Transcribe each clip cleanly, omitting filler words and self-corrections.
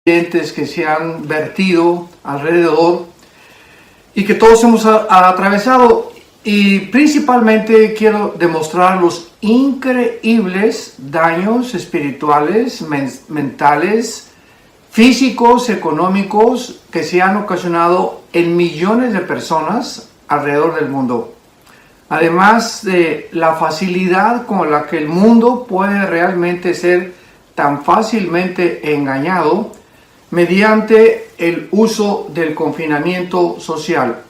que se han vertido alrededor y que todos hemos atravesado, y principalmente quiero demostrar los increíbles daños espirituales, mentales, físicos, económicos que se han ocasionado en millones de personas alrededor del mundo. Además de la facilidad con la que el mundo puede realmente ser tan fácilmente engañado mediante el uso del confinamiento social.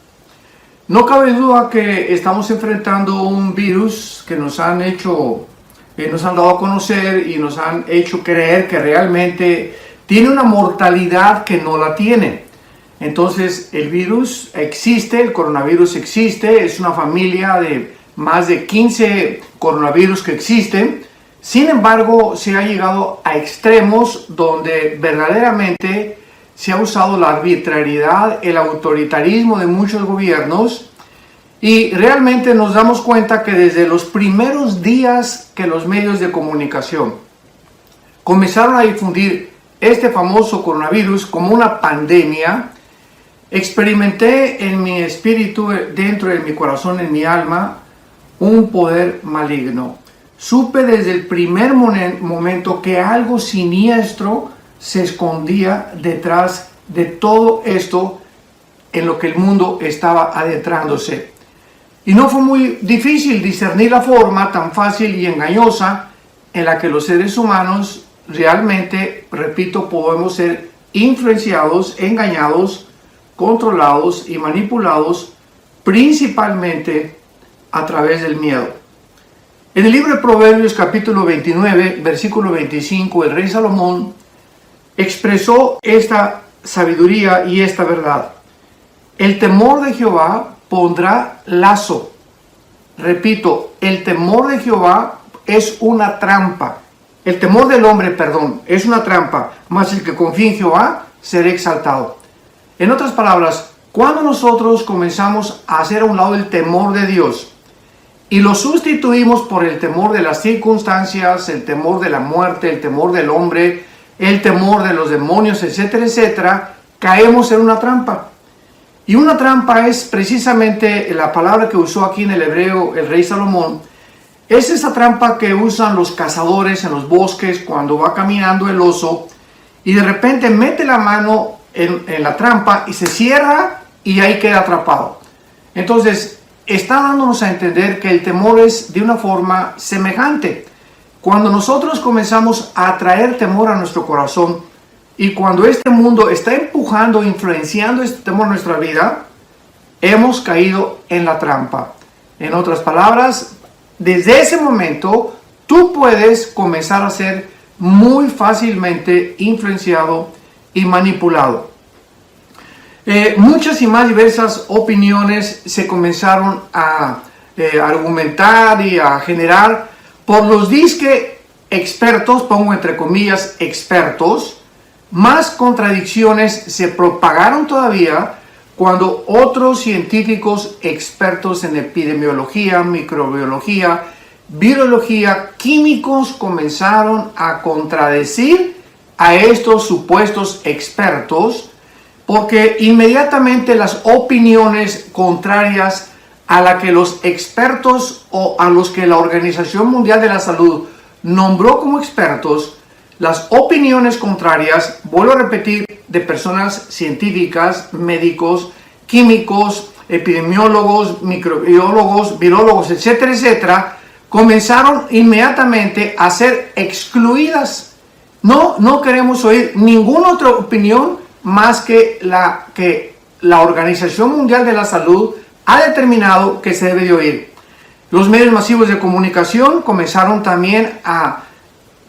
No cabe duda que estamos enfrentando un virus que nos han dado a conocer y nos han hecho creer que realmente tiene una mortalidad que no la tiene. Entonces el virus existe, el coronavirus existe, es una familia de más de 15 coronavirus que existen. Sin embargo, se ha llegado a extremos donde verdaderamente se ha usado la arbitrariedad, el autoritarismo de muchos gobiernos, y realmente nos damos cuenta que desde los primeros días que los medios de comunicación comenzaron a difundir este famoso coronavirus como una pandemia, experimenté en mi espíritu, dentro de mi corazón, en mi alma, un poder maligno. Supe desde el primer momento que algo siniestro se escondía detrás de todo esto en lo que el mundo estaba adentrándose. Y no fue muy difícil discernir la forma tan fácil y engañosa en la que los seres humanos realmente, repito, podemos ser influenciados, engañados, controlados y manipulados principalmente a través del miedo. En el libro de Proverbios capítulo 29, versículo 25, el rey Salomón expresó esta sabiduría y esta verdad. El temor de Jehová pondrá lazo. Repito, el temor de Jehová es una trampa. El temor del hombre, es una trampa, mas el que confía en Jehová será exaltado. En otras palabras, cuando nosotros comenzamos a hacer a un lado el temor de Dios y lo sustituimos por el temor de las circunstancias, el temor de la muerte, el temor del hombre, el temor de los demonios, etcétera, etcétera, caemos en una trampa. Y una trampa es precisamente la palabra que usó aquí en el hebreo el rey Salomón. Es esa trampa que usan los cazadores en los bosques cuando va caminando el oso y de repente mete la mano en la trampa y se cierra y ahí queda atrapado. Entonces, está dándonos a entender que el temor es de una forma semejante. Cuando nosotros comenzamos a traer temor a nuestro corazón y cuando este mundo está empujando, influenciando este temor en nuestra vida, hemos caído en la trampa. En otras palabras, desde ese momento tú puedes comenzar a ser muy fácilmente influenciado y manipulado. Muchas y más diversas opiniones se comenzaron a argumentar y a generar por los disque expertos, pongo entre comillas expertos. Más contradicciones se propagaron todavía cuando otros científicos expertos en epidemiología, microbiología, virología, químicos comenzaron a contradecir a estos supuestos expertos, porque inmediatamente las opiniones contrarias a la que los expertos o a los que la Organización Mundial de la Salud nombró como expertos, las opiniones contrarias, vuelvo a repetir, de personas científicas, médicos, químicos, epidemiólogos, microbiólogos, virólogos, etcétera, etcétera, comenzaron inmediatamente a ser excluidas. No queremos oír ninguna otra opinión más que la Organización Mundial de la Salud ha determinado que se debe de oír. Los medios masivos de comunicación comenzaron también a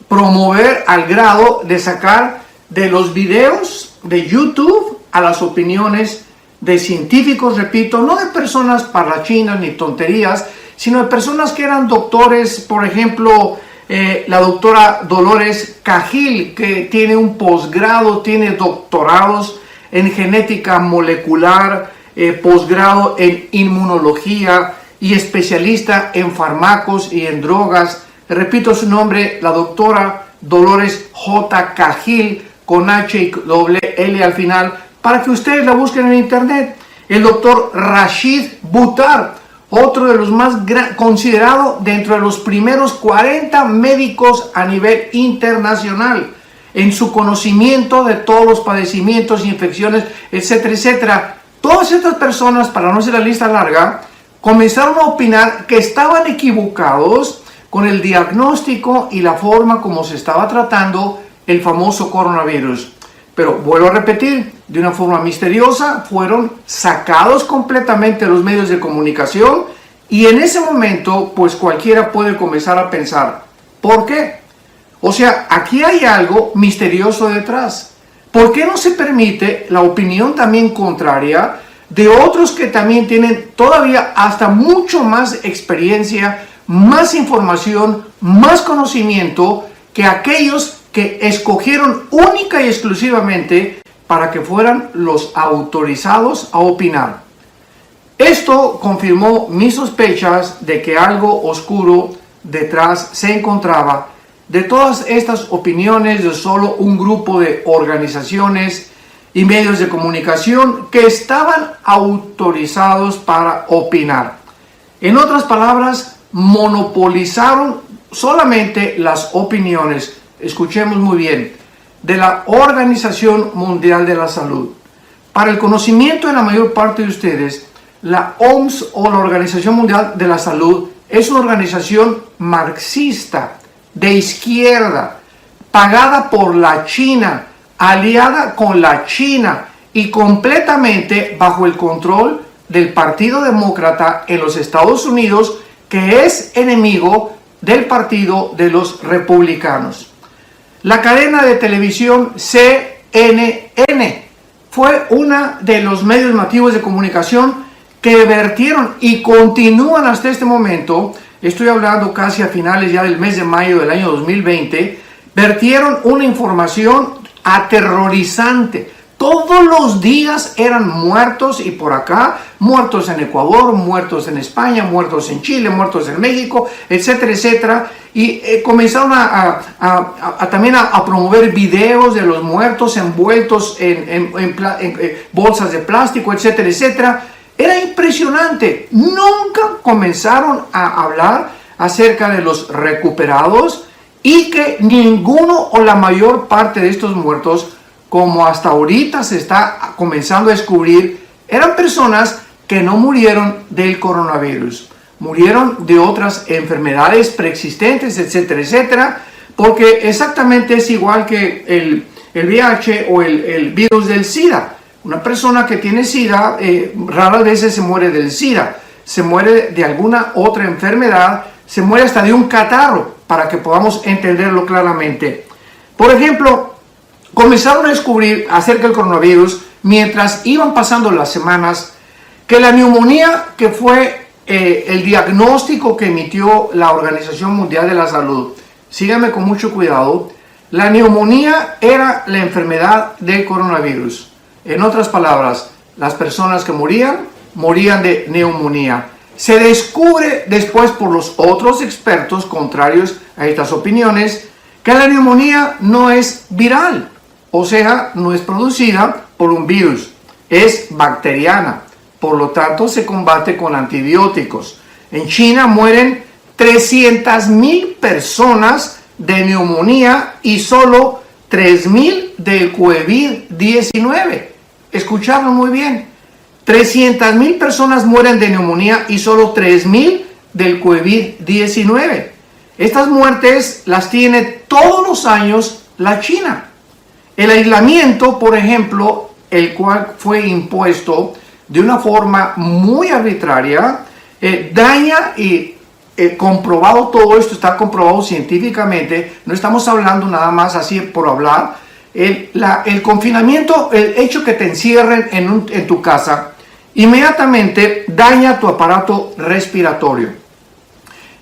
promover al grado de sacar de los videos de YouTube a las opiniones de científicos, repito, no de personas parlachinas ni tonterías, sino de personas que eran doctores. Por ejemplo, la doctora Dolores Cahill, que tiene un posgrado, tiene doctorados en genética molecular, posgrado en inmunología y especialista en fármacos y en drogas. Repito su nombre, la doctora Dolores J. Cahill, con H y doble L al final, para que ustedes la busquen en internet. El doctor Rashid Buttar, otro de los más considerado dentro de los primeros 40 médicos a nivel internacional, en su conocimiento de todos los padecimientos, infecciones, etcétera, etcétera. Todas estas personas, para no hacer la lista larga, comenzaron a opinar que estaban equivocados con el diagnóstico y la forma como se estaba tratando el famoso coronavirus. Pero vuelvo a repetir, de una forma misteriosa fueron sacados completamente de los medios de comunicación, y en ese momento pues cualquiera puede comenzar a pensar, ¿por qué? O sea, aquí hay algo misterioso detrás. ¿Por qué no se permite la opinión también contraria de otros que también tienen todavía hasta mucho más experiencia, más información, más conocimiento que aquellos que escogieron única y exclusivamente para que fueran los autorizados a opinar? Esto confirmó mis sospechas de que algo oscuro detrás se encontraba de todas estas opiniones de solo un grupo de organizaciones y medios de comunicación que estaban autorizados para opinar. En otras palabras, monopolizaron solamente las opiniones, escuchemos muy bien, de la Organización Mundial de la Salud. Para el conocimiento de la mayor parte de ustedes, la OMS o la Organización Mundial de la Salud es una organización marxista, de izquierda, pagada por la China, aliada con la China y completamente bajo el control del Partido Demócrata en los Estados Unidos, que es enemigo del Partido de los Republicanos. La cadena de televisión CNN fue una de los medios masivos de comunicación que vertieron y continúan hasta este momento. Estoy hablando casi a finales ya del mes de mayo del año 2020, vertieron una información aterrorizante. Todos los días eran muertos, y por acá, muertos en Ecuador, muertos en España, muertos en Chile, muertos en México, etcétera, etcétera. Y comenzaron también a promover videos de los muertos envueltos en bolsas de plástico, etcétera, etcétera. Era impresionante. Nunca comenzaron a hablar acerca de los recuperados y que ninguno o la mayor parte de estos muertos, como hasta ahorita se está comenzando a descubrir, eran personas que no murieron del coronavirus, murieron de otras enfermedades preexistentes, etcétera, etcétera, porque exactamente es igual que el VIH o el virus del SIDA. Una persona que tiene SIDA raras veces se muere del SIDA, se muere de alguna otra enfermedad, se muere hasta de un catarro, para que podamos entenderlo claramente. Por ejemplo, comenzaron a descubrir acerca del coronavirus, mientras iban pasando las semanas, que la neumonía, que fue el diagnóstico que emitió la Organización Mundial de la Salud, síganme con mucho cuidado, la neumonía era la enfermedad del coronavirus. En otras palabras, las personas que morían de neumonía. Se descubre después por los otros expertos contrarios a estas opiniones que la neumonía no es viral, o sea, no es producida por un virus, es bacteriana. Por lo tanto, se combate con antibióticos. En China mueren 300,000 personas de neumonía y solo 3,000 del COVID-19. Escucharlo muy bien. 300,000 personas mueren de neumonía y solo 3,000 del COVID-19. Estas muertes las tiene todos los años la China. El aislamiento, por ejemplo, el cual fue impuesto de una forma muy arbitraria, daña y comprobado, todo esto está comprobado científicamente, no estamos hablando nada más así por hablar. El confinamiento, el hecho que te encierren en tu casa, inmediatamente daña tu aparato respiratorio.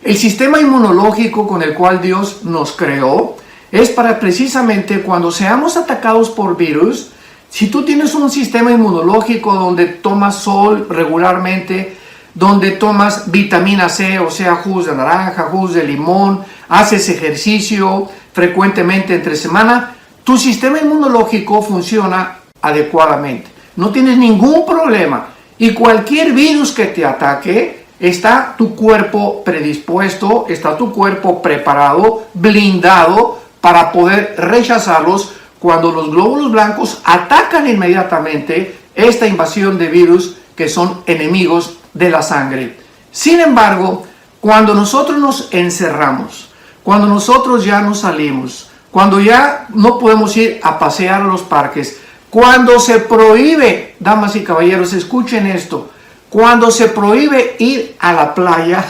El sistema inmunológico con el cual Dios nos creó es para precisamente cuando seamos atacados por virus. Si tú tienes un sistema inmunológico donde tomas sol regularmente, donde tomas vitamina C, o sea, jugos de naranja, jugos de limón, haces ejercicio frecuentemente entre semana, tu sistema inmunológico funciona adecuadamente. No tienes ningún problema. Y cualquier virus que te ataque, está tu cuerpo predispuesto, está tu cuerpo preparado, blindado para poder rechazarlos cuando los glóbulos blancos atacan inmediatamente esta invasión de virus que son enemigos de la sangre. Sin embargo, cuando nosotros nos encerramos, cuando nosotros ya no salimos, cuando ya no podemos ir a pasear a los parques, cuando se prohíbe, damas y caballeros, escuchen esto, cuando se prohíbe ir a la playa,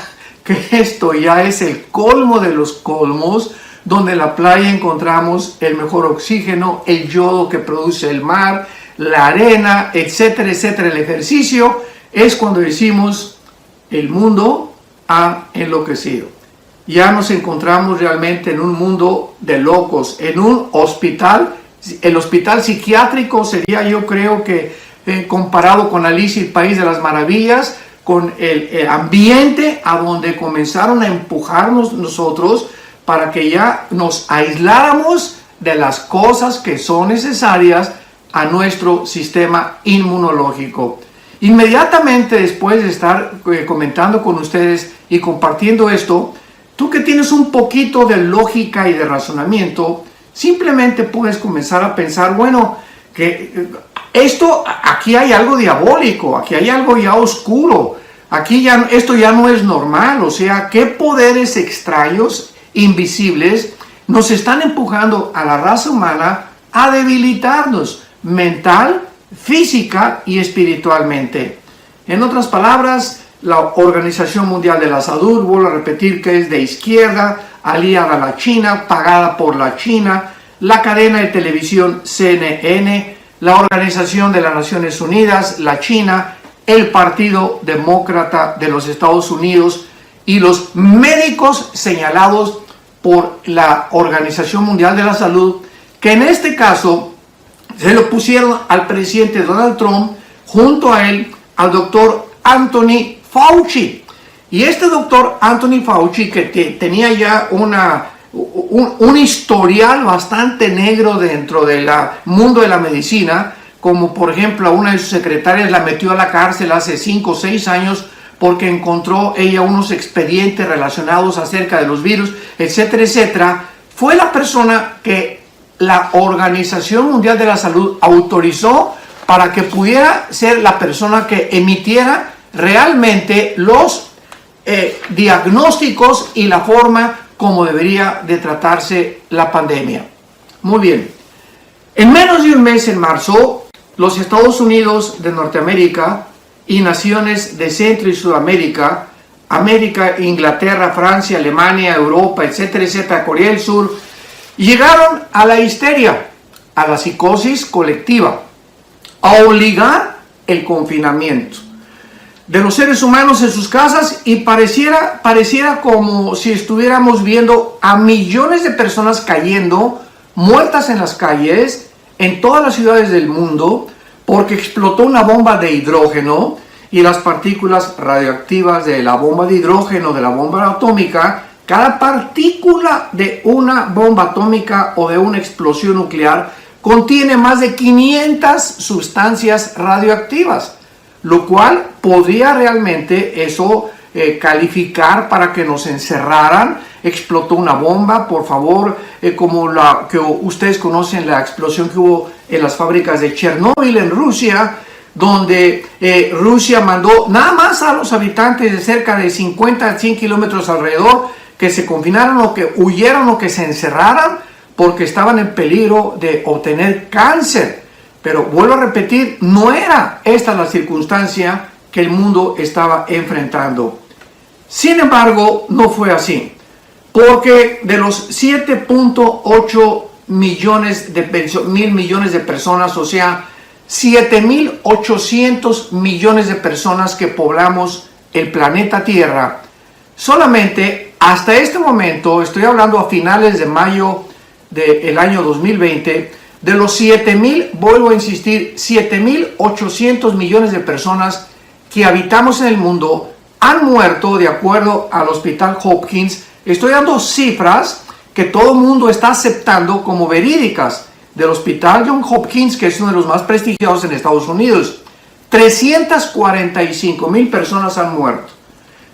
que esto ya es el colmo de los colmos, donde en la playa encontramos el mejor oxígeno, el yodo que produce el mar, la arena, etcétera, etcétera. El ejercicio es cuando decimos, el mundo ha enloquecido. Ya nos encontramos realmente en un mundo de locos, en un hospital. El hospital psiquiátrico sería, yo creo que, comparado con Alicia y el País de las Maravillas, con el ambiente a donde comenzaron a empujarnos nosotros para que ya nos aisláramos de las cosas que son necesarias a nuestro sistema inmunológico. Inmediatamente después de estar comentando con ustedes y compartiendo esto, tú que tienes un poquito de lógica y de razonamiento, simplemente puedes comenzar a pensar, bueno, que aquí hay algo diabólico, aquí hay algo ya oscuro, esto ya no es normal. O sea, ¿qué poderes extraños, invisibles, nos están empujando a la raza humana a debilitarnos mental, física y espiritualmente? En otras palabras, la Organización Mundial de la Salud, vuelvo a repetir que es de izquierda, aliada a la China, pagada por la China, la cadena de televisión CNN, la Organización de las Naciones Unidas, la China, el Partido Demócrata de los Estados Unidos y los médicos señalados por la Organización Mundial de la Salud, que en este caso se lo pusieron al presidente Donald Trump, junto a él al doctor Anthony Fauci. Y este doctor Anthony Fauci, que tenía ya un historial bastante negro dentro del mundo de la medicina, como por ejemplo a una de sus secretarias la metió a la cárcel hace 5 o 6 años porque encontró ella unos expedientes relacionados acerca de los virus, etcétera, etcétera. Fue la persona que la Organización Mundial de la Salud autorizó para que pudiera ser la persona que emitiera realmente los diagnósticos y la forma como debería de tratarse la pandemia. Muy bien. En menos de un mes, en marzo, los Estados Unidos de Norteamérica y naciones de Centro y Sudamérica, América, Inglaterra, Francia, Alemania, Europa, etcétera, etcétera, Corea del Sur, llegaron a la histeria, a la psicosis colectiva, a obligar el confinamiento de los seres humanos en sus casas, y pareciera como si estuviéramos viendo a millones de personas cayendo, muertas en las calles, en todas las ciudades del mundo, porque explotó una bomba de hidrógeno y las partículas radioactivas de la bomba de hidrógeno, de la bomba atómica. Cada partícula de una bomba atómica o de una explosión nuclear contiene más de 500 sustancias radioactivas, lo cual podría realmente eso calificar para que nos encerraran. Explotó una bomba, por favor, como la que ustedes conocen, la explosión que hubo en las fábricas de Chernóbil en Rusia, donde Rusia mandó nada más a los habitantes de cerca de 50 a 100 kilómetros alrededor que se confinaran o que huyeran o que se encerraran porque estaban en peligro de obtener cáncer. Pero vuelvo a repetir, no era esta la circunstancia que el mundo estaba enfrentando. Sin embargo, no fue así, porque de los 7.8 millones de personas, o sea, 7.800 millones de personas que poblamos el planeta Tierra, solamente hasta este momento, estoy hablando a finales de mayo del año 2020, de los 7.000, vuelvo a insistir, 7.800 millones de personas que habitamos en el mundo han muerto de acuerdo al Hospital Hopkins. Estoy dando cifras que todo el mundo está aceptando como verídicas. del Hospital Johns Hopkins, que es uno de los más prestigiosos en Estados Unidos. 345,000 personas han muerto.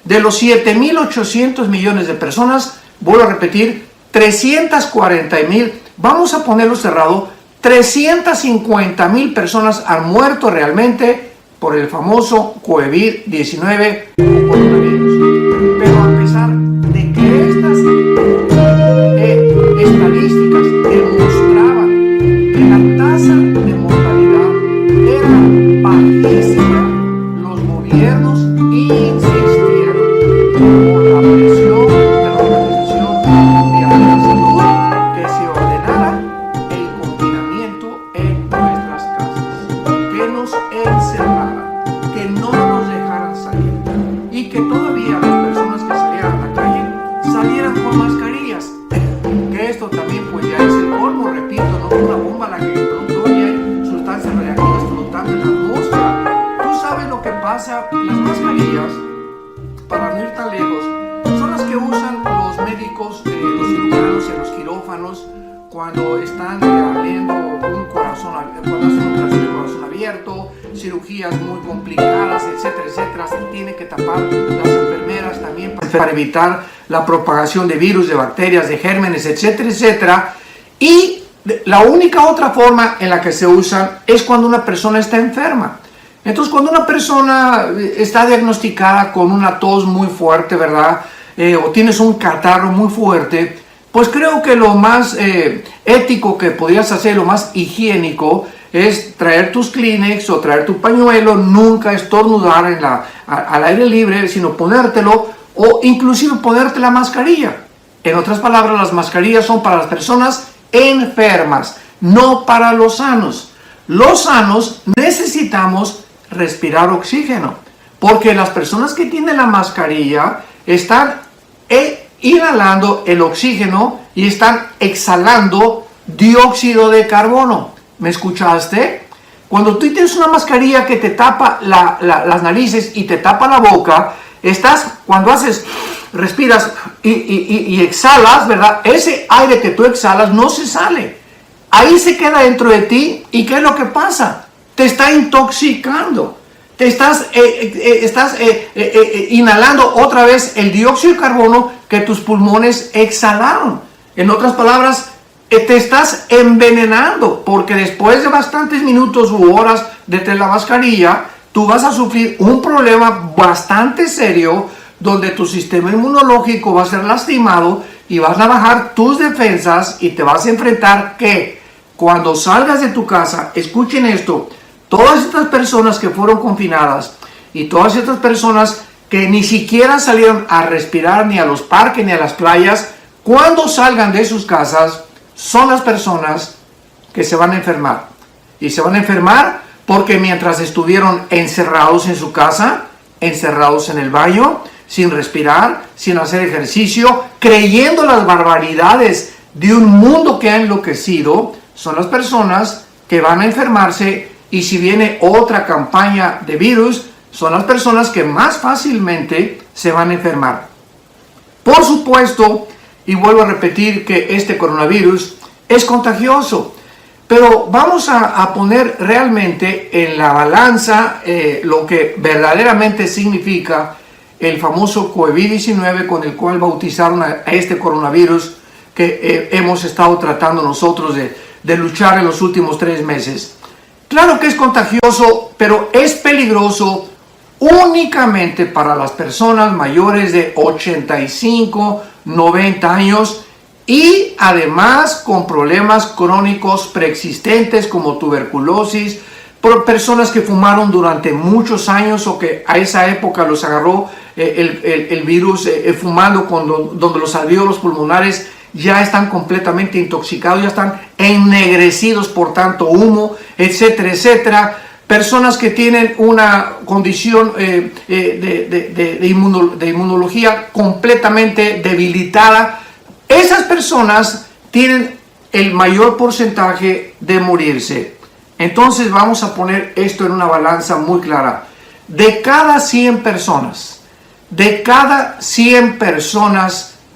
De los 7.800 millones de personas, vuelvo a repetir, 340,000, vamos a ponerlo cerrado, 350,000 personas han muerto realmente por el famoso COVID-19 coronavirus. Pero a pesar de que estas estadísticas demostraban que la tasa de mortalidad era bajísima, los gobiernos insistieron por la presión de la Organización Mundial de la Salud que se ordenara el confinamiento en nuestras casas, que nos encerraran, que no nos dejaran salir y que todavía las personas que salieran a la calle salieran con mascarillas. Que esto también pues ya es el colmo, repito, no una bomba la que explotó y hay sustancias reactivas flotando en la atmósfera. Tú sabes lo que pasa, las mascarillas, para no ir tan lejos, son las que usan los médicos, los cirujanos en los quirófanos cuando están abriendo un corazón, cuando hacen una operación de corazón abierto, cirugías muy complicadas, etcétera, etcétera. Se tienen que tapar las enfermeras también para evitar la propagación de virus, de bacterias, de gérmenes, etcétera, etcétera. Y la única otra forma en la que se usan es cuando una persona está enferma. Entonces, cuando una persona está diagnosticada con una tos muy fuerte, ¿verdad? O tienes un catarro muy fuerte, pues creo que lo más ético que podrías hacer, lo más higiénico, es traer tus Kleenex o traer tu pañuelo, nunca estornudar al aire libre, sino ponértelo o inclusive ponerte la mascarilla. En otras palabras, las mascarillas son para las personas enfermas, no para los sanos. Los sanos necesitamos respirar oxígeno, porque las personas que tienen la mascarilla están inhalando el oxígeno y están exhalando dióxido de carbono. ¿Me escuchaste? Cuando tú tienes una mascarilla que te tapa las narices y te tapa la boca, cuando respiras y exhalas, ¿verdad? Ese aire que tú exhalas no se sale. Ahí se queda dentro de ti. ¿Y qué es lo que pasa? Te está intoxicando. Te estás inhalando otra vez el dióxido de carbono que tus pulmones exhalaron. En otras palabras, te estás envenenando, porque después de bastantes minutos u horas de la mascarilla, tú vas a sufrir un problema bastante serio donde tu sistema inmunológico va a ser lastimado y vas a bajar tus defensas y te vas a enfrentar que cuando salgas de tu casa, escuchen esto, todas estas personas que fueron confinadas y todas estas personas que ni siquiera salieron a respirar ni a los parques ni a las playas, cuando salgan de sus casas, son las personas que se van a enfermar. Y se van a enfermar porque mientras estuvieron encerrados en su casa, encerrados en el baño, sin respirar, sin hacer ejercicio, creyendo las barbaridades de un mundo que ha enloquecido, son las personas que van a enfermarse. Y si viene otra campaña de virus, son las personas que más fácilmente se van a enfermar. Por supuesto, y vuelvo a repetir que este coronavirus es contagioso, pero vamos a poner realmente en la balanza lo que verdaderamente significa el famoso COVID-19 con el cual bautizaron a este coronavirus que hemos estado tratando nosotros de luchar en los últimos 3 meses. Claro que es contagioso, pero es peligroso únicamente para las personas mayores de 85, 90 años y además con problemas crónicos preexistentes como tuberculosis, por personas que fumaron durante muchos años o que a esa época los agarró el virus fumando, donde los alvéolos pulmonares ya están completamente intoxicados, ya están ennegrecidos por tanto humo, etcétera, etcétera. Personas que tienen una condición de inmunología completamente debilitada, esas personas tienen el mayor porcentaje de morirse. Entonces vamos a poner esto en una balanza muy clara. De cada 100 personas,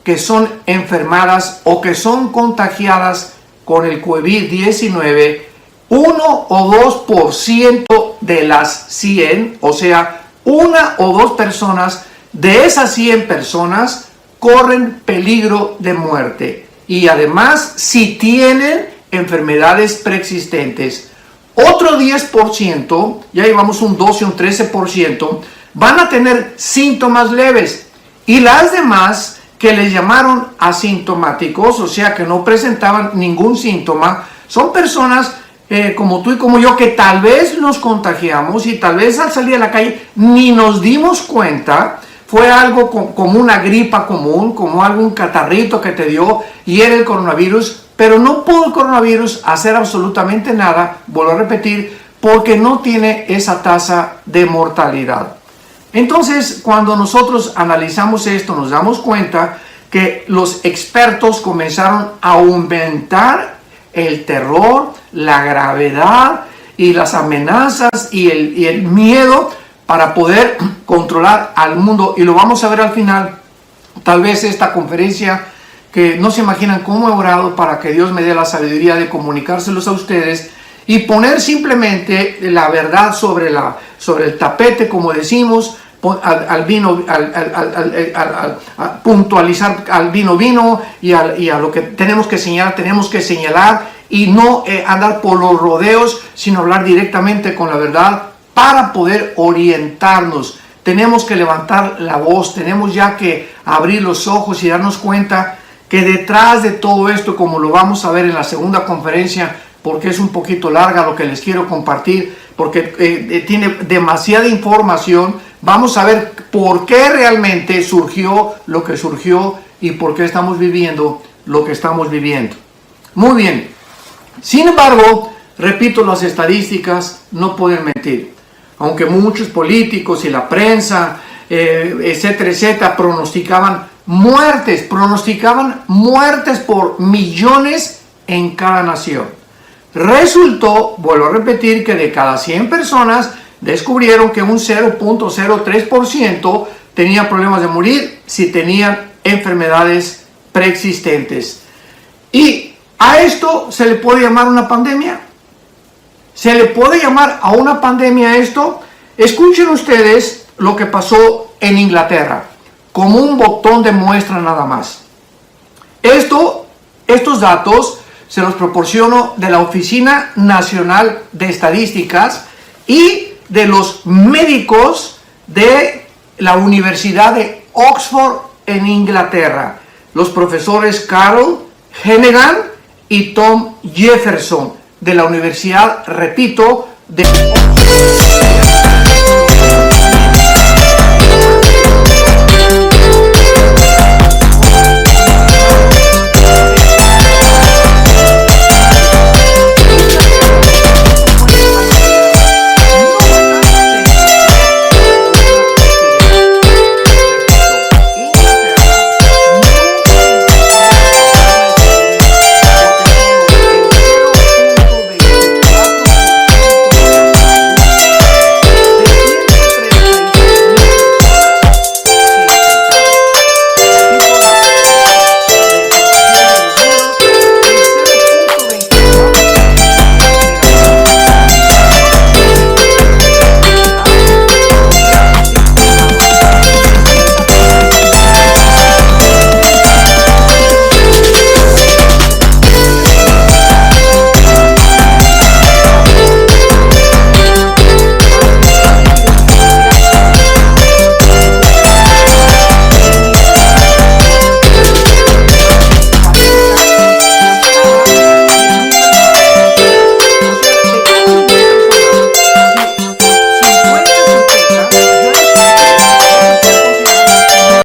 que son enfermadas o que son contagiadas con el COVID-19, 1 o 2% de las 100, o sea, 1 o 2 personas de esas 100 personas corren peligro de muerte. Y además, si tienen enfermedades preexistentes, otro 10%, ya llevamos un 12 o un 13%, van a tener síntomas leves. Y las demás, que les llamaron asintomáticos, o sea que no presentaban ningún síntoma, son personas como tú y como yo, que tal vez nos contagiamos y tal vez al salir a la calle ni nos dimos cuenta. Fue algo como una gripa común, como algún catarrito que te dio y era el coronavirus, pero no pudo el coronavirus hacer absolutamente nada, vuelvo a repetir, porque no tiene esa tasa de mortalidad. Entonces, cuando nosotros analizamos esto, nos damos cuenta que los expertos comenzaron a aumentar el terror, la gravedad y las amenazas y el miedo para poder controlar al mundo. Y lo vamos a ver al final. Tal vez esta conferencia, que no se imaginan cómo he orado para que Dios me dé la sabiduría de comunicárselos a ustedes y poner simplemente la verdad sobre el tapete, como decimos, puntualizar al vino y a lo que tenemos que señalar y no andar por los rodeos, sino hablar directamente con la verdad para poder orientarnos. Tenemos que levantar la voz, tenemos ya que abrir los ojos y darnos cuenta que detrás de todo esto, como lo vamos a ver en la segunda conferencia, porque es un poquito larga lo que les quiero compartir, porque tiene demasiada información, vamos a ver por qué realmente surgió lo que surgió y por qué estamos viviendo lo que estamos viviendo. Muy bien. Sin embargo, repito, las estadísticas no pueden mentir. Aunque muchos políticos y la prensa, etcétera, pronosticaban muertes por millones en cada nación. Resultó, vuelvo a repetir, que de cada 100 personas descubrieron que un 0.03% tenía problemas de morir si tenían enfermedades preexistentes. ¿Y a esto se le puede llamar una pandemia? ¿Se le puede llamar a una pandemia esto? Escuchen ustedes lo que pasó en Inglaterra, como un botón de muestra nada más. Estos datos se los proporciono de la Oficina Nacional de Estadísticas y de los médicos de la Universidad de Oxford en Inglaterra, los profesores Carol Hennigan y Tom Jefferson de la Universidad, repito, de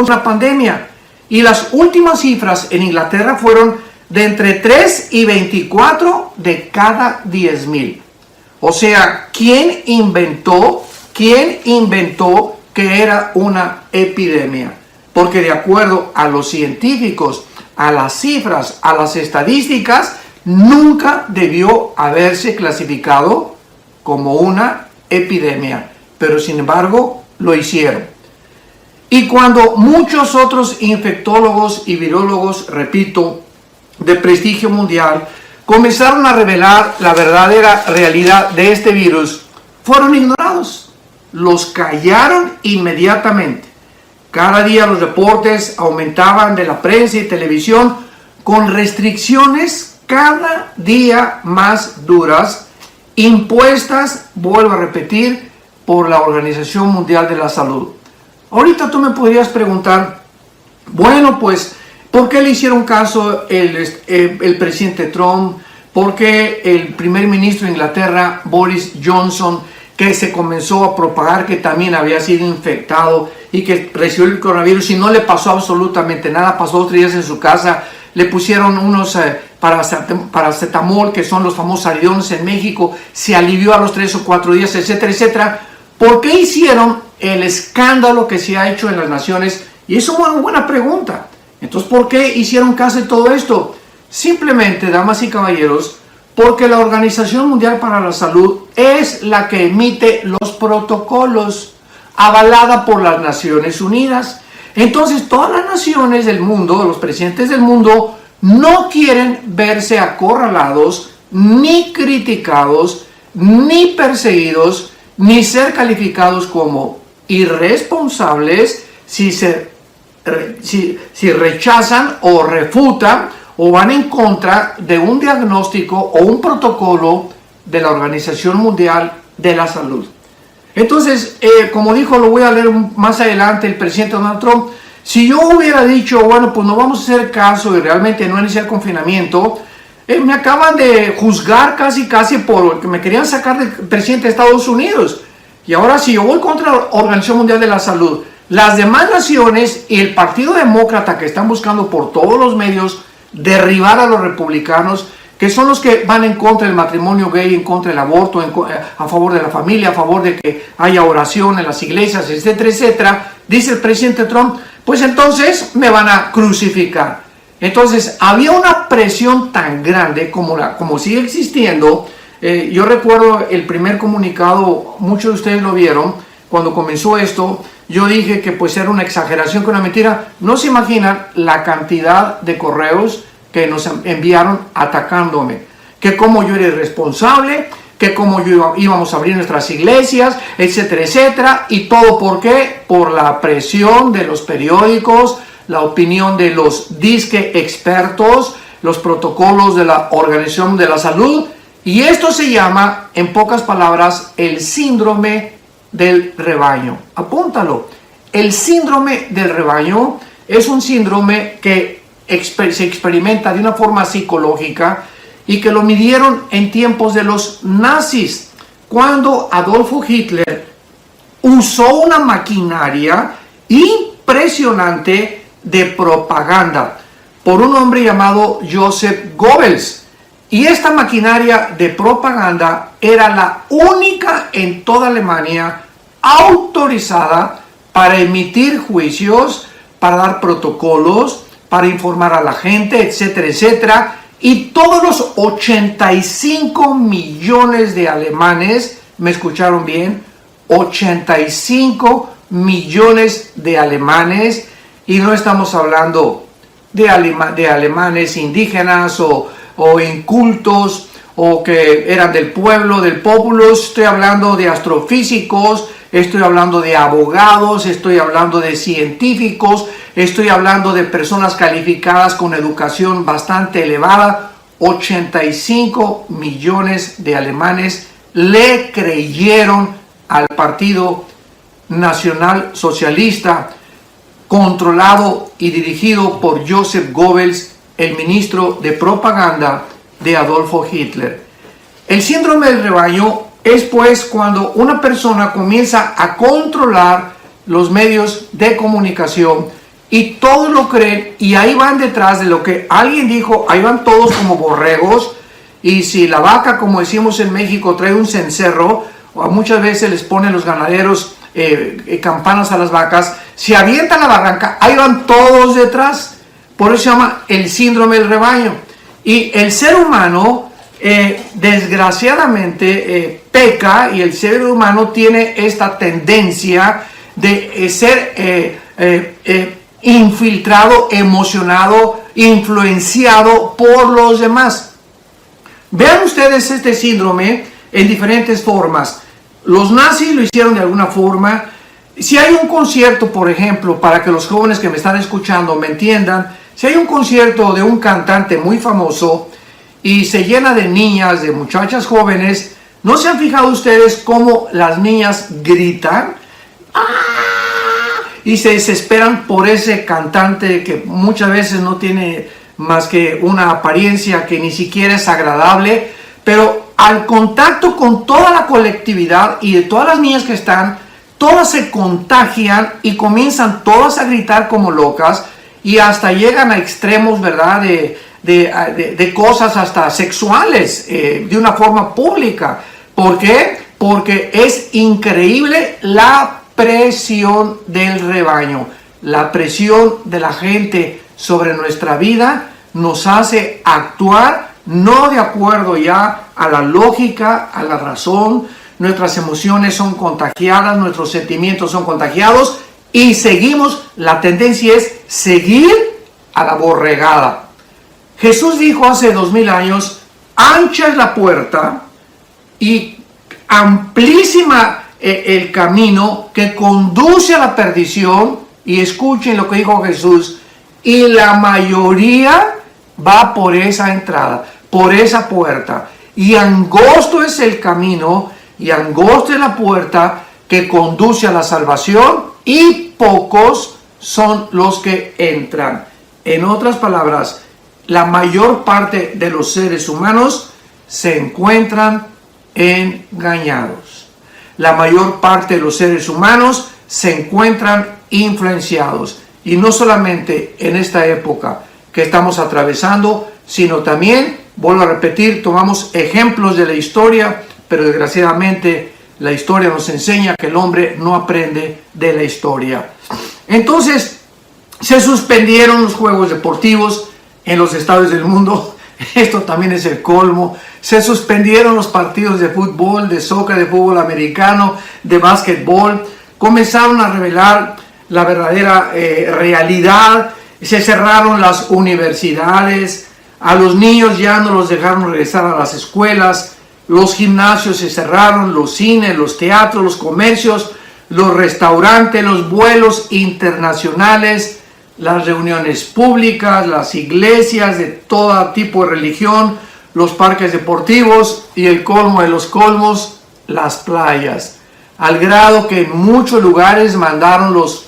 una pandemia. Y las últimas cifras en Inglaterra fueron de entre 3 y 24 de cada 10,000. O sea, ¿quién inventó que era una epidemia? Porque de acuerdo a los científicos, a las cifras, a las estadísticas, nunca debió haberse clasificado como una epidemia. Pero sin embargo, lo hicieron. Y cuando muchos otros infectólogos y virólogos, repito, de prestigio mundial, comenzaron a revelar la verdadera realidad de este virus, fueron ignorados. Los callaron inmediatamente. Cada día los reportes aumentaban de la prensa y televisión con restricciones cada día más duras, impuestas, vuelvo a repetir, por la Organización Mundial de la Salud. Ahorita tú me podrías preguntar, bueno, pues, ¿por qué le hicieron caso el presidente Trump? ¿Por qué el primer ministro de Inglaterra, Boris Johnson, que se comenzó a propagar que también había sido infectado y que recibió el coronavirus y no le pasó absolutamente nada, pasó 2 días en su casa, le pusieron unos paracetamol, que son los famosos aridones en México, se alivió a los 3 o 4 días, etcétera, etcétera? ¿Por qué hicieron el escándalo que se ha hecho en las naciones? Y es una buena pregunta. Entonces, ¿por qué hicieron caso de todo esto? Simplemente, damas y caballeros, porque la Organización Mundial para la Salud es la que emite los protocolos, avalada por las Naciones Unidas. Entonces, todas las naciones del mundo, los presidentes del mundo, no quieren verse acorralados, ni criticados, ni perseguidos, ni ser calificados como irresponsables si rechazan o refutan o van en contra de un diagnóstico o un protocolo de la Organización Mundial de la Salud. Entonces, como dijo, lo voy a leer más adelante el presidente Donald Trump, si yo hubiera dicho, bueno, pues no vamos a hacer caso y realmente no iniciar confinamiento, me acaban de juzgar casi por que me querían sacar del presidente de Estados Unidos. Y ahora si yo voy contra la Organización Mundial de la Salud, las demás naciones y el Partido Demócrata, que están buscando por todos los medios derribar a los republicanos, que son los que van en contra del matrimonio gay, en contra del aborto, a favor de la familia, a favor de que haya oración en las iglesias, etcétera, etcétera, dice el presidente Trump, pues entonces me van a crucificar. Entonces había una presión tan grande como sigue existiendo. Yo recuerdo el primer comunicado, muchos de ustedes lo vieron, cuando comenzó esto, yo dije que pues era una exageración, que una mentira. No se imaginan la cantidad de correos que nos enviaron atacándome, que como yo era irresponsable, que como íbamos a abrir nuestras iglesias, etcétera, etcétera. ¿Y todo por qué? Por la presión de los periódicos, la opinión de los disque expertos, los protocolos de la Organización de la Salud. Y esto se llama, en pocas palabras, el síndrome del rebaño. Apúntalo. El síndrome del rebaño es un síndrome que se experimenta de una forma psicológica y que lo midieron en tiempos de los nazis, cuando Adolfo Hitler usó una maquinaria impresionante de propaganda por un hombre llamado Joseph Goebbels. Y esta maquinaria de propaganda era la única en toda Alemania autorizada para emitir juicios, para dar protocolos, para informar a la gente, etcétera, etcétera. Y todos los 85 millones de alemanes, ¿me escucharon bien? 85 millones de alemanes, y no estamos hablando de alemanes indígenas o incultos o que eran del pueblo, del pueblo. Estoy hablando de astrofísicos, estoy hablando de abogados, estoy hablando de científicos, estoy hablando de personas calificadas con educación bastante elevada. 85 millones de alemanes le creyeron al Partido Nacional Socialista, controlado y dirigido por Joseph Goebbels, el ministro de propaganda de Adolfo Hitler. El síndrome del rebaño es pues cuando una persona comienza a controlar los medios de comunicación y todos lo creen y ahí van detrás de lo que alguien dijo, ahí van todos como borregos. Y si la vaca, como decimos en México, trae un cencerro, o muchas veces les ponen los ganaderos campanas a las vacas, si avientan la barranca, ahí van todos detrás. Por eso se llama el síndrome del rebaño. Y el ser humano, desgraciadamente, peca, y el ser humano tiene esta tendencia de ser infiltrado, emocionado, influenciado por los demás. Vean ustedes este síndrome en diferentes formas. Los nazis lo hicieron de alguna forma. Si hay un concierto, por ejemplo, para que los jóvenes que me están escuchando me entiendan, si hay un concierto de un cantante muy famoso y se llena de niñas, de muchachas jóvenes, ¿no se han fijado ustedes cómo las niñas gritan? ¡Ah! Y se desesperan por ese cantante que muchas veces no tiene más que una apariencia que ni siquiera es agradable, pero al contacto con toda la colectividad y de todas las niñas que están, todas se contagian y comienzan todas a gritar como locas y hasta llegan a extremos, ¿verdad?, de cosas hasta sexuales, de una forma pública. ¿Por qué? Porque es increíble la presión del rebaño, la presión de la gente sobre nuestra vida nos hace actuar no de acuerdo ya a la lógica, a la razón. Nuestras emociones son contagiadas, nuestros sentimientos son contagiados y seguimos, la tendencia es seguir a la borregada. Jesús dijo hace 2000 años, ancha es la puerta y amplísima el camino que conduce a la perdición, y escuchen lo que dijo Jesús, y la mayoría va por esa entrada, por esa puerta, y angosto es el camino, y angosta es la puerta que conduce a la salvación, y pocos son los que entran. En otras palabras, la mayor parte de los seres humanos se encuentran engañados. La mayor parte de los seres humanos se encuentran influenciados. Y no solamente en esta época que estamos atravesando, sino también, vuelvo a repetir, tomamos ejemplos de la historia, pero desgraciadamente la historia nos enseña que el hombre no aprende de la historia. Entonces, se suspendieron los juegos deportivos en los estados del mundo. Esto también es el colmo. Se suspendieron los partidos de fútbol, de soccer, de fútbol americano, de básquetbol. Comenzaron a revelar la verdadera realidad. Se cerraron las universidades. A los niños ya no los dejaron regresar a las escuelas. Los gimnasios se cerraron, los cines, los teatros, los comercios, los restaurantes, los vuelos internacionales, las reuniones públicas, las iglesias de todo tipo de religión, los parques deportivos y el colmo de los colmos, las playas. Al grado que en muchos lugares mandaron los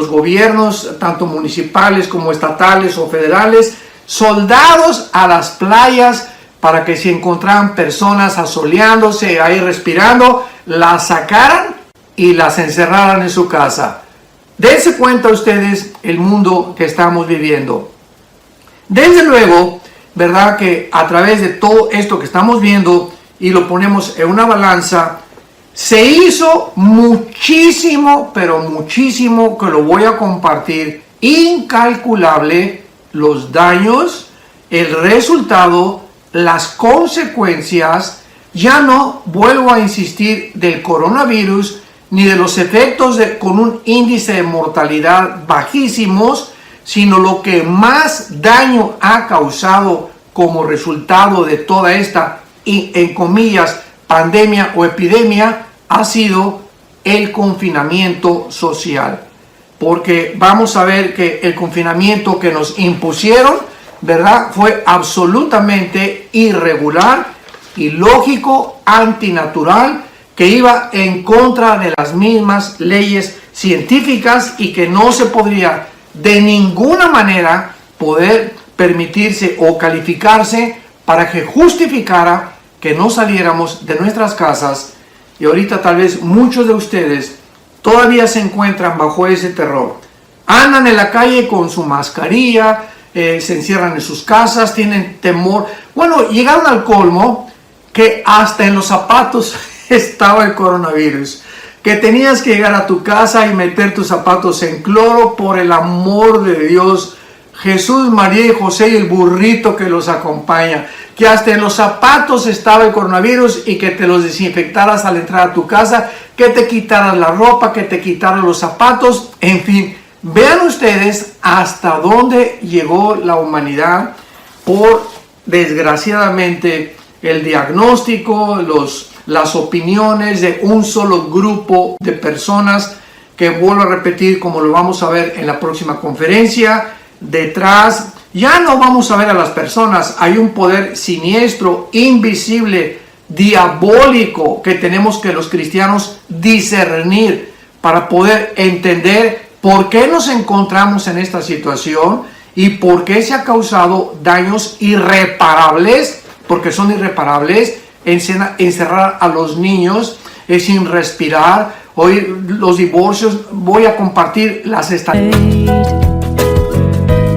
gobiernos, tanto municipales como estatales o federales, soldados a las playas para que si encontraban personas asoleándose, ahí respirando, las sacaran y las encerraran en su casa. Dense cuenta ustedes el mundo que estamos viviendo. Desde luego, ¿verdad?, que a través de todo esto que estamos viendo y lo ponemos en una balanza, se hizo muchísimo, pero muchísimo, que lo voy a compartir, incalculable, los daños, el resultado, las consecuencias, ya no vuelvo a insistir del coronavirus, ni de los efectos con un índice de mortalidad bajísimos, sino lo que más daño ha causado como resultado de toda esta, en comillas, pandemia o epidemia, ha sido el confinamiento social. Porque vamos a ver que el confinamiento que nos impusieron, ¿verdad?, fue absolutamente irregular, ilógico, antinatural, que iba en contra de las mismas leyes científicas y que no se podría de ninguna manera poder permitirse o calificarse para que justificara que no saliéramos de nuestras casas. Y ahorita tal vez muchos de ustedes todavía se encuentran bajo ese terror. Andan en la calle con su mascarilla, se encierran en sus casas, tienen temor. Bueno, llegaron al colmo que hasta en los zapatos estaba el coronavirus, que tenías que llegar a tu casa y meter tus zapatos en cloro. Por el amor de Dios, Jesús, María y José y el burrito que los acompaña, que hasta en los zapatos estaba el coronavirus y que te los desinfectaras al entrar a tu casa, que te quitaras la ropa, que te quitaras los zapatos, en fin. Vean ustedes hasta dónde llegó la humanidad por, desgraciadamente, el diagnóstico, las opiniones de un solo grupo de personas que, vuelvo a repetir, como lo vamos a ver en la próxima conferencia, detrás ya no vamos a ver a las personas, hay un poder siniestro, invisible, diabólico, que tenemos que los cristianos discernir para poder entender por qué nos encontramos en esta situación y por qué se ha causado daños irreparables, porque son irreparables, encerrar a los niños sin respirar. Hoy los divorcios, voy a compartir las estadísticas.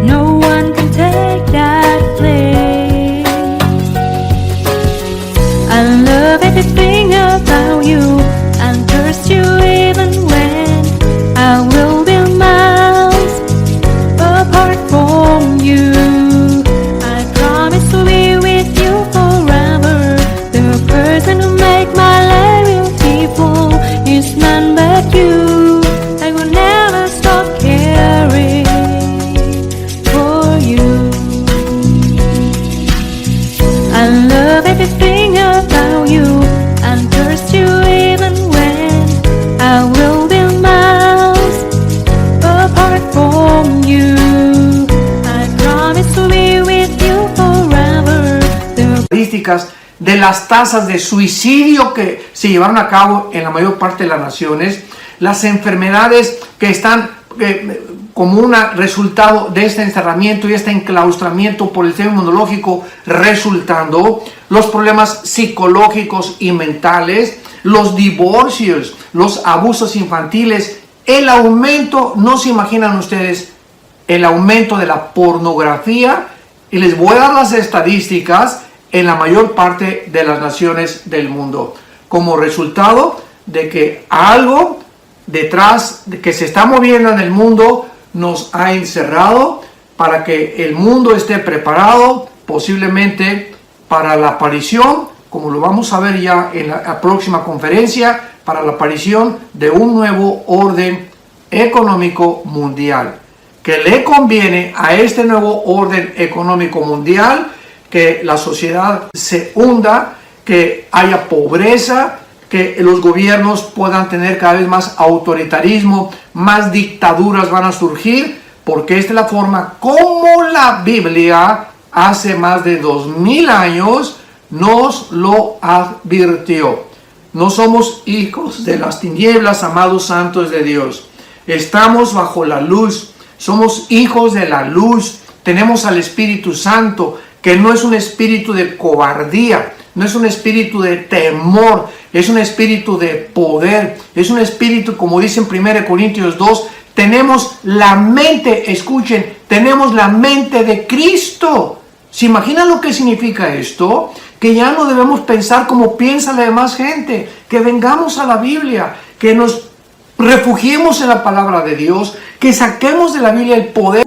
No one can take that place. I love everything about you and trust you even when I will be miles apart from you. I promise to be with you forever. The person who make my life beautiful is none but you. I will never stop caring for you. I love everything about you and trust you even when I will be miles apart from you. I promise to be with you forever. Estadísticas de las tasas de suicidio que se llevaron a cabo en la mayor parte de las naciones, las enfermedades que están como un resultado de este encerramiento y este enclaustramiento por el sistema inmunológico resultando, los problemas psicológicos y mentales, los divorcios, los abusos infantiles, el aumento, no se imaginan ustedes, el aumento de la pornografía, y les voy a dar las estadísticas en la mayor parte de las naciones del mundo, como resultado de que algo detrás de que se está moviendo en el mundo nos ha encerrado para que el mundo esté preparado posiblemente para la aparición, como lo vamos a ver ya en la próxima conferencia, para la aparición de un nuevo orden económico mundial, que le conviene a este nuevo orden económico mundial que la sociedad se hunda, que haya pobreza, que los gobiernos puedan tener cada vez más autoritarismo, más dictaduras van a surgir, porque esta es la forma como la Biblia hace más de 2000 años nos lo advirtió. No somos hijos de las tinieblas, amados santos de Dios. Estamos bajo la luz, somos hijos de la luz, tenemos al Espíritu Santo, que no es un espíritu de cobardía, no es un espíritu de temor, es un espíritu de poder, es un espíritu, como dice en 1 Corintios 2, tenemos la mente, escuchen, tenemos la mente de Cristo. ¿Se imaginan lo que significa esto? Que ya no debemos pensar como piensa la demás gente, que vengamos a la Biblia, que nos refugiemos en la palabra de Dios, que saquemos de la Biblia el poder